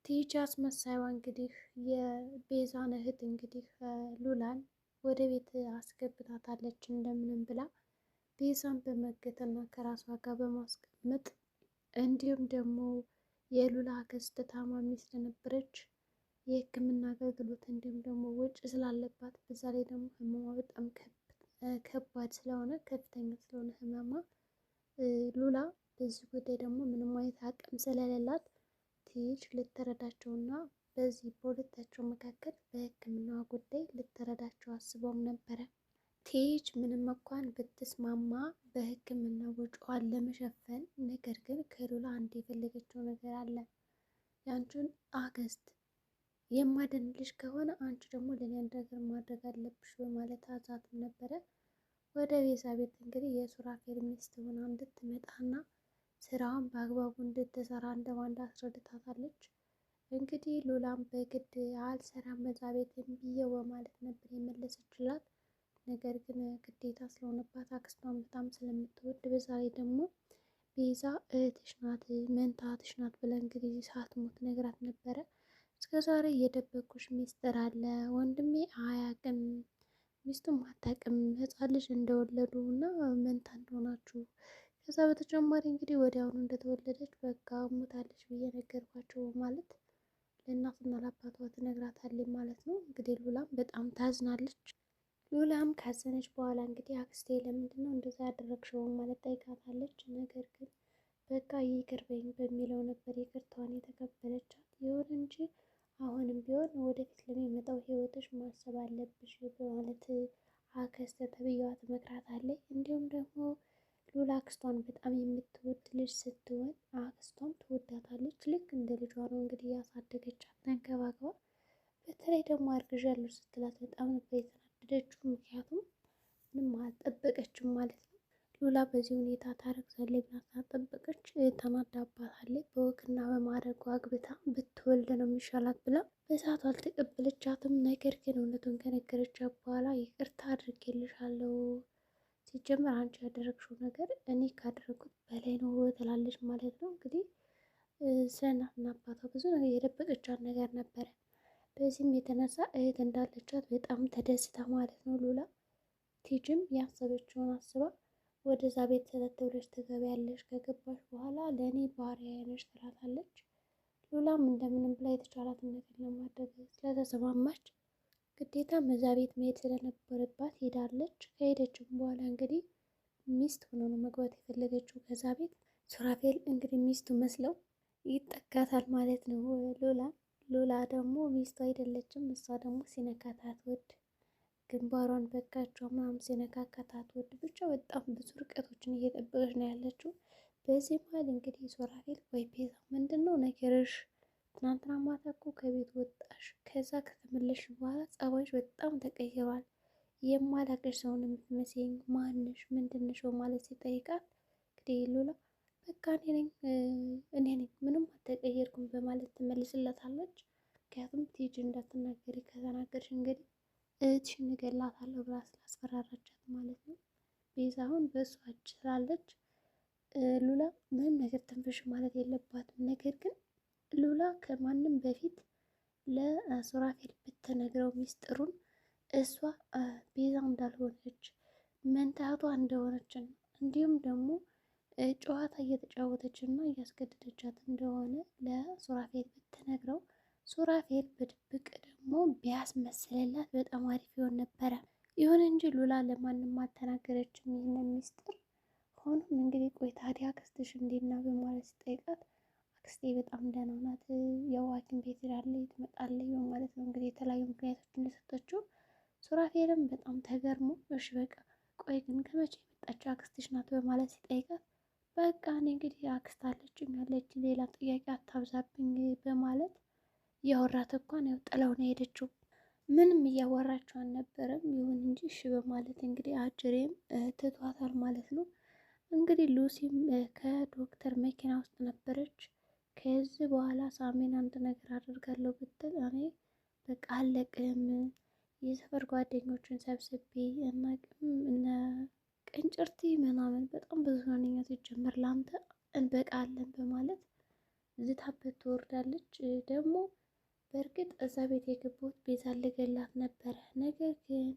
ቲጂ አስመሳይዋ እንግዲህ የቤዛን እህት እንግዲህ ሉላን ወደ ቤት አስገብታታለች እንደምንም ብላ ቤዛን በመገተና ከራሷ ጋር በማስቀመጥ እንዲሁም ደግሞ የሉላ አክስት ታማሚ ስለነበረች የሕክምና አገልግሎት እንዲሁም ደግሞ ወጪ ስላለባት በዛ ላይ ደግሞ ህመሟ በጣም ከባድ ስለሆነ ከፍተኛ ስለሆነ ህመሟ ሉላ በዚህ ጉዳይ ደግሞ ምንም አይነት አቅም ስለሌላት ቲጅ ልትረዳቸውና በዚህ በሁለታቸው መካከል በህክምና ጉዳይ ልትረዳቸው አስበውም ነበረ። ቲጅ ምንም እንኳን ብትስማማ በህክምና ወጪዋን ለመሸፈን ነገር ግን ከሉላ አንድ የፈለገችው ነገር አለ። ያንቺን አክስት የማድንልሽ ከሆነ አንቺ ደግሞ ለኔ አንድ ነገር ማድረግ አለብሽ በማለት አዛትም ነበረ። ወደ ቤዛ ቤት እንግዲህ የሱራፌል ሚስት ሆና እንድትመጣና ስራውን በአግባቡ እንድትሰራ እንደባንድ አስረድታታለች። እንግዲህ ሉላም በግድ አልሰራም በዛ ቤት ብዬው በማለት ነበር የመለሰችላት። ነገር ግን ግዴታ ስለሆነባት አክስቷን በጣም ስለምትወድ በዛ ላይ ደግሞ ቤዛ እህትሽ ናት መንታ እህትሽ ናት ብላ እንግዲህ ሳትሞት ነግራት ነበረ። እስከ ዛሬ የደበኩሽ ሚስጥር አለ ወንድሜ አያውቅም ሚስቱም አታውቅም ህፃን ልጅ እንደወለዱ እና መንታ እንደሆናችሁ ከዛ በተጨማሪ እንግዲህ ወዲያውኑ እንደተወለደች በቃ ሞታለች ብዬ ነገርኳቸው ማለት ለእናትና ለአባቷ ትነግራታለች ማለት ነው። እንግዲህ ሉላም በጣም ታዝናለች። ሉላም ካዘነች በኋላ እንግዲህ አክስቴ ለምንድን ነው እንደዛ ያደረግሽው ማለት ጠይቃታለች። ነገር ግን በቃ ይቅር በይኝ በሚለው ነበር ይቅርታዋን የተቀበለቻት። ይሁን እንጂ አሁንም ቢሆን ወደፊት ለሚመጣው ህይወትሽ ማሰብ አለብሽ በማለት አክስት ተብዬዋ ትመክራታለች። እንዲሁም ደግሞ ሉላ አክስቷን በጣም የምትወድ ልጅ ስትሆን አክስቷም ትወዳታለች። ልክ እንደ ልጇ ነው እንግዲህ ያሳደገቻት ተንከባክባ። በተለይ ደግሞ አርግዣለሁ ስትላት በጣም ነበር የተናደደችው። ምክንያቱም ምንም አልጠበቀችም ማለት ነው። ሉላ በዚህ ሁኔታ ታረግዛለች ብላ ስላልጠበቀች ተናዳባታለች። በወግና በማዕረጉ አግብታ ብትወልድ ነው የሚሻላት ብላ በሰዓቱ አልተቀበለቻትም። ነገር ግን እውነቱን ከነገረቻት በኋላ ይቅርታ አድርጌልሻለሁ ሲጀመር አንቺ ያደረግሽው ነገር እኔ ካደረጉት በላይ ነው ትላለች ማለት ነው። እንግዲህ ስለ እናትና አባቷ ብዙ ነገር የደበቀቻት ነገር ነበረ። በዚህም የተነሳ እህት እንዳለቻት በጣም ተደስታ ማለት ነው ሉላ። ቲጅም ያሰበችውን አስባ ወደዛ ቤት ሰተት ብለሽ ትገቢያለሽ፣ ከገባሽ በኋላ ለእኔ ባሪያዬ ነሽ ትላታለች። ሉላም እንደምንም ብላ የተቻላትን ነገር ለማድረግ ስለተሰማማች ግዴታ እዛ ቤት መሄድ ስለነበረባት ሄዳለች። ከሄደችም በኋላ እንግዲህ ሚስት ሆኖ ነው መግባት የፈለገችው ከዛ ቤት። ሱራፌል እንግዲህ ሚስቱ መስለው ይጠጋታል ማለት ነው ሉላ ደግሞ ሚስቱ አይደለችም። እሷ ደግሞ ሲነካት አትወድ፣ ግንባሯን በካቸው ምናምን ሲነካካት አትወድ። ብቻ በጣም ብዙ ርቀቶችን እየጠበቀች ነው ያለችው። በዚህ መሀል እንግዲህ ሱራፌል ወይ ቤዛ ምንድን ነው ነገርሽ? ትናንትና ማታ እኮ ከቤት ወጣሽ፣ ከዛ ከተመለሽ በኋላ ጸባይሽ በጣም ተቀይሯል። የማላውቅሽ ሰውን የምትመስይኝ ማንሽ ምንድንሽ ማለት ሲጠይቃት እንግዲህ ሉላ በቃ እኔ ነኝ ምንም አልተቀየርኩም በማለት ትመልስለታለች። ምክንያቱም ቲጂ እንዳትናገሪ ከተናገርሽ እንግዲህ እህትሽን እገላታለሁ ብላ ስላስፈራራቻት ማለት ነው። ቤዛ አሁን በእሷ እጅ ስላለች ሉላ ምንም ነገር ትንፍሽ ማለት የለባትም። ነገር ግን ሉላ ከማንም በፊት ለሱራፌል ብትነግረው ሚስጥሩን እሷ ቤዛ እንዳልሆነች መንታቷ እንደሆነች ነው። እንዲሁም ደግሞ ጨዋታ እየተጫወተች እና እያስገደደቻት እንደሆነ ለሱራፌል ብትነግረው ሱራፌል በድብቅ ደግሞ ቢያስመስልላት በጣም አሪፍ ይሆን ነበረ። ይሁን እንጂ ሉላ ለማንም አልተናገረችም ይህንን ሚስጥር። ሆኖም እንግዲህ ቆይ ታዲያ አክስትሽ እንዴት ነው በማለት ሲጠይቃት አክስቴ በጣም ደህና ናት፣ ያው ሐኪም ቤት ሄዳለች ትመጣለች በማለት ነው እንግዲህ የተለያዩ ምክንያቶችን እንደሰጠችው። ሱራፌልም በጣም ተገርሞ እሺ በቃ ቆይ ግን ከመቼ የመጣችው አክስትሽ ናት በማለት ሲጠይቃት በቃ እኔ እንግዲህ አክስት አለችኝ ያለች ሌላ ጥያቄ አታብዛብኝ በማለት እያወራት እንኳን ያው ጥላው ነው የሄደችው። ምንም እያወራቸው አልነበረም። ይሁን እንጂ እሺ በማለት እንግዲህ አጅሬም ትቷታል ማለት ነው። እንግዲህ ሉሲም ከዶክተር መኪና ውስጥ ነበረች። ከዚህ በኋላ ሳሜን አንድ ነገር አደርጋለሁ ብትል እኔ በቃ አለቅም፣ የሰፈር ጓደኞችን ሰብስቤ እና እነ ቅንጭርቲ ምናምን በጣም ብዙ ነኛ ሲጀመር ለአንተ እንበቃለን በማለት ዝታበት ትወርዳለች። ደግሞ በእርግጥ እዛ ቤት የገባሁት ቤዛን ልገላት ነበረ። ነገር ግን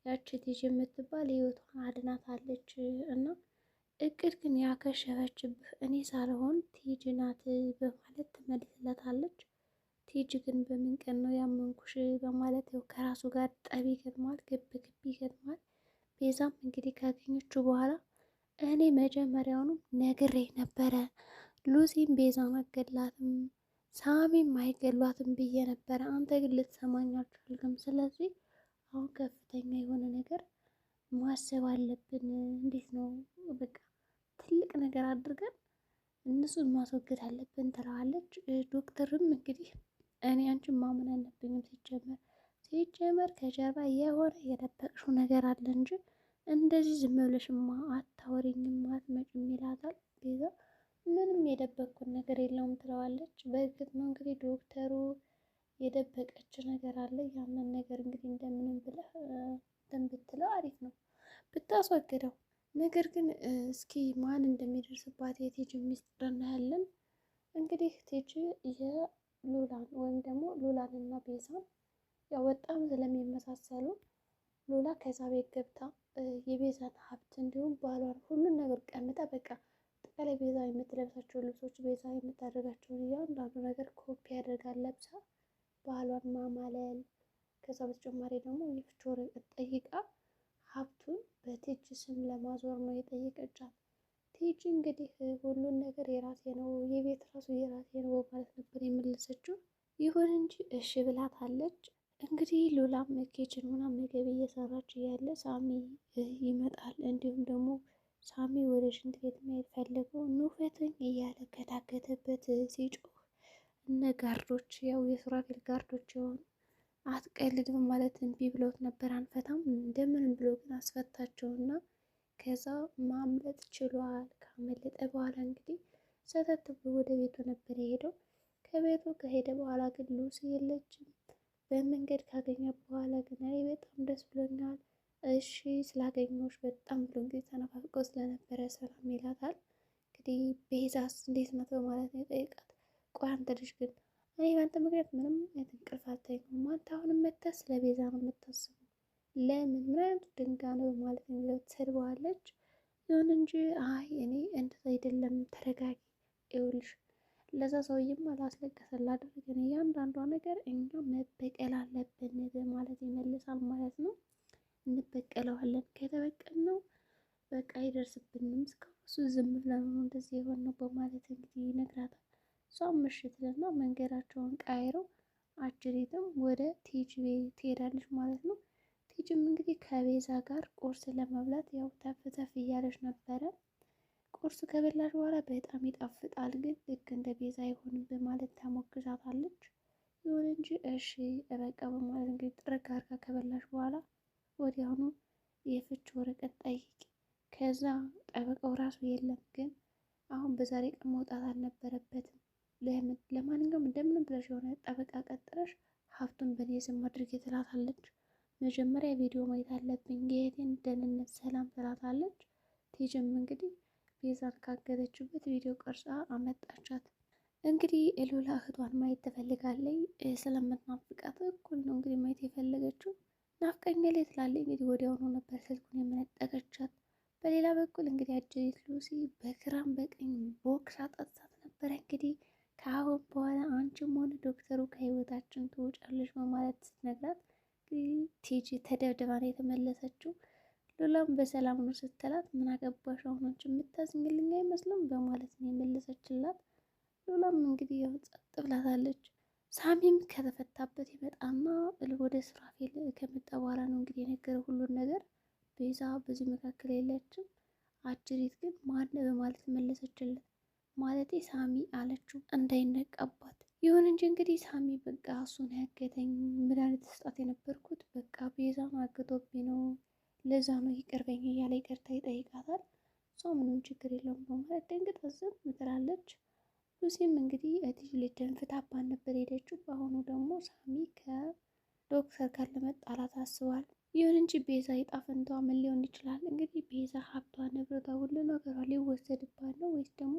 ያቺ ቲጂ የምትባል ህይወቷን አድናታለች እና እቅድ ግን ያከሸፈችብህ እኔ ሳልሆን ቲጂ ናት በማለት ትመልስለታለች። ቲጂ ግን በምን ቀን ነው ያመንኩሽ በማለት ያው ከራሱ ጋር ጠብ ይገጥማል፣ ግብ ይገጥማል። ቤዛም እንግዲህ ካገኘችው በኋላ እኔ መጀመሪያውኑ ነግሬ ነበረ ሉሲም ቤዛን አገድላትም ሳሚም አይገሏትም ብዬ ነበረ። አንተ ግን ልትሰማኝ አልቻልክም። ስለዚህ አሁን ከፍተኛ የሆነ ነገር ማሰብ አለብን። እንዴት ነው በቃ ትልቅ ነገር አድርገን እነሱን ማስወገድ አለብን ትለዋለች። ዶክተርም እንግዲህ እኔ አንቺን ማመን አለብኝም ሲጀመር ከጀርባ የሆነ የደበቅሽው ነገር አለ እንጂ እንደዚህ ዝም ብለሽማ አታወሪኝም አትመጭም ይላታል። ቤዛ ምንም የደበቅኩት ነገር የለውም ትለዋለች። በእርግጥ ነው እንግዲህ ዶክተሩ የደበቀች ነገር አለ። ያንን ነገር እንግዲህ እንደምንም ብለህ እንትን ብትለው አሪፍ ነው ብታስወግደው። ነገር ግን እስኪ ማን እንደሚደርስባት የቲጂ ሚስጥር እናያለን። እንግዲህ ቲጂ የሉላን ወይም ደግሞ ሉላን እና ቤዛን ያው በጣም ስለሚመሳሰሉ ሉላ ከዛ ቤት ገብታ የቤዛን ሀብት እንዲሁም ባሏን ሁሉን ነገር ቀምጣ በቃ አጠቃላይ ቤዛ የምትለብሳቸው ልብሶች ቤዛ የምታደርጋቸውን እያንዳንዱ ነገር ኮፒ ያደርጋል ለብሳ ባሏን ማማለል። ከዛ በተጨማሪ ደግሞ የፍች ወረቀት ጠይቃ ሀብቱን በቲጂ ስም ለማዞር ነው የጠየቀቻት። ቲጂ እንግዲህ ሁሉን ነገር የራሴ ነው የቤት ራሱ የራሴ ነው ማለት ነበር የመለሰችው። ይሁን እንጂ እሺ ብላታለች። እንግዲህ ሉላም ኪችን ሆና ምግብ እየሰራች እያለ ሳሚ ይመጣል። እንዲሁም ደግሞ ሳሚ ወደ ሽንት ቤት መሄድ ፈልገው ኑፈትኝ እያለ ከታገተበት ሲጮህ እነ ጋርዶች ያው የሱራፌል ጋርዶች የሆኑ አትቀልድም ማለት እምቢ ብለውት ነበር። አንፈታም እንደምንም ብሎ ግን አስፈታቸውና ከዛ ማምለጥ ችሏል። ካመለጠ በኋላ እንግዲህ ሰተት ብሎ ወደ ቤቱ ነበር የሄደው። ከቤቱ ከሄደ በኋላ ግን ሉሲ የለችም። በመንገድ ካገኘ በኋላ ግን እኔ በጣም ደስ ብሎኛል፣ እሺ ስላገኘሁሽ በጣም ብሎ እንግዲህ ተነፋፍቀው ስለነበረ ሰላም ይላታል። እንግዲህ ቤዛስ እንዴት ናት በማለት ነው የጠየቃት። ቆይ አንተ ልጅ ግን እኔ በአንተ ምክንያት ምንም አይነት እንቅልፍ አልተኛም። አንተ አሁንም መተህ ስለ ቤዛ ነው የምታስበው? ለምን ምን አይነቱ ድንጋ ነው በማለት ነው ትሰድበዋለች። ይሁን እንጂ አይ እኔ እንደዛ አይደለም ተረጋጊ፣ ይኸውልሽ ለዛ ሰውዬማ ላስለቀሰላ አድርገን እያንዳንዷ ነገር እኛ መበቀል አለብን በማለት ይመልሳል ማለት ነው። እንበቀለዋለን፣ ከተበቀልነው በቃ አይደርስብንም፣ እስካሁን እሱ ዝም ብለን ነው እንደዚህ የሆነው በማለት እንግዲህ ይነግራታል። እሷም ምሽት ልና መንገዳቸውን ቀይረው አጅሪትም ወደ ቲጂ ቤት ትሄዳለች ማለት ነው። ቲጂም እንግዲህ ከቤዛ ጋር ቁርስ ለመብላት ያው ተፍ ተፍ እያለች ነበረ። ቁርስ ከበላሽ በኋላ በጣም ይጣፍጣል፣ ግን ልክ እንደ ቤዛ አይሆንም በማለት ታሞግዛታለች። ይሁን እንጂ እሺ በቃ በማለት እንግዲህ ጥርግ አድርጋ ከበላሽ በኋላ ወዲያውኑ የፍች ወረቀት ጠይቂ። ከዛ ጠበቃው ራሱ የለም፣ ግን አሁን በዛሬ ቀን መውጣት አልነበረበትም። ለማንኛውም እንደምንም ብለሽ የሆነ ጠበቃ ቀጥረሽ ሀብቱን በእኔ ስም አድርጌ ትላታለች። መጀመሪያ ቪዲዮ ማየት አለብኝ የእህቴን ደህንነት ሰላም ትላታለች። ቲጂም እንግዲህ ቤዛን ካገተችበት ቪዲዮ ቀርጻ አመጣቻት። እንግዲህ ሉላ እህቷን ማየት ትፈልጋለች። ስለምትናፍቃት እኩል ነው እንግዲህ ማየት የፈለገችው። ናፍቀኛለች ትላለች። እንግዲህ ወዲያውኑ ነበር ስልኩን የመነጠቀቻት። በሌላ በኩል እንግዲህ አጀሪት ሉሲ በግራም በቀኝ ቦክስ አጠጥታት ነበረ። እንግዲህ ከአሁን በኋላ አንቺም ሆነ ዶክተሩ ከህይወታችን ትወጫለሽ በማለት ስትነግራት ቲጂ ተደብድባ ነው የተመለሰችው። ሉላም በሰላም ነው ስትላት ምን አገባሽ አሁን አንቺ የምታዝኝልኝ አይመስልም በማለት ነው የመለሰችላት። ሉላም እንግዲህ ያው ጸጥ ብላታለች። ሳሚም ከተፈታበት ይመጣና ወደ ሱራፌል ከመጣ በኋላ ነው እንግዲህ የነገረው ሁሉን ነገር። ቤዛ በዚህ መካከል የለችም። አጅሪት ግን ማነ በማለት መለሰችለት። ማለቴ ሳሚ አለችው እንዳይነቃባት። ይሁን እንጂ እንግዲህ ሳሚ በቃ እሱን ያገተኝ መድኃኒት ስጣት የነበርኩት በቃ ቤዛን አግቶብኝ ነው፣ ለዛ ነው ይቅርበኝ እያለ ይቅርታ ይጠይቃታል። እሷ ምንም ችግር የለውም በማለት ደንግጣ ዝም ትላለች። ሉሲም እንግዲህ እትዬ ልደንፍታባን ነበር ሄደችው። በአሁኑ ደግሞ ሳሚ ከዶክተር ጋር ለመጣላት አስቧል። ይሁን እንጂ ቤዛ ዕጣ ፈንታዋ ምን ሊሆን ይችላል? እንግዲህ ቤዛ ሀብቷ፣ ንብረቷ፣ ሁሉ ነገሯ ሊወሰድባት ነው ወይስ ደግሞ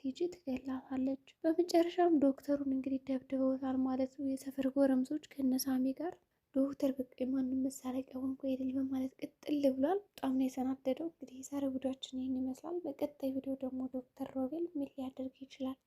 እንዳትሄጂ ትገላታለች። በመጨረሻም ዶክተሩን እንግዲህ ደብድበውታል ማለት ነው። የሰፈር ጎረምሶች ከነሳሚ ጋር ዶክተር በቃ ማንም መሳለቂያ ሆንኩ አይደል በማለት ቅጥል ብሏል። በጣም ነው የተናደደው። እንግዲህ የዛሬ ቪዲዮአችን ይህን ይመስላል። በቀጣይ ቪዲዮ ደግሞ ዶክተር ሮቤል ምን ሊያደርግ ይችላል?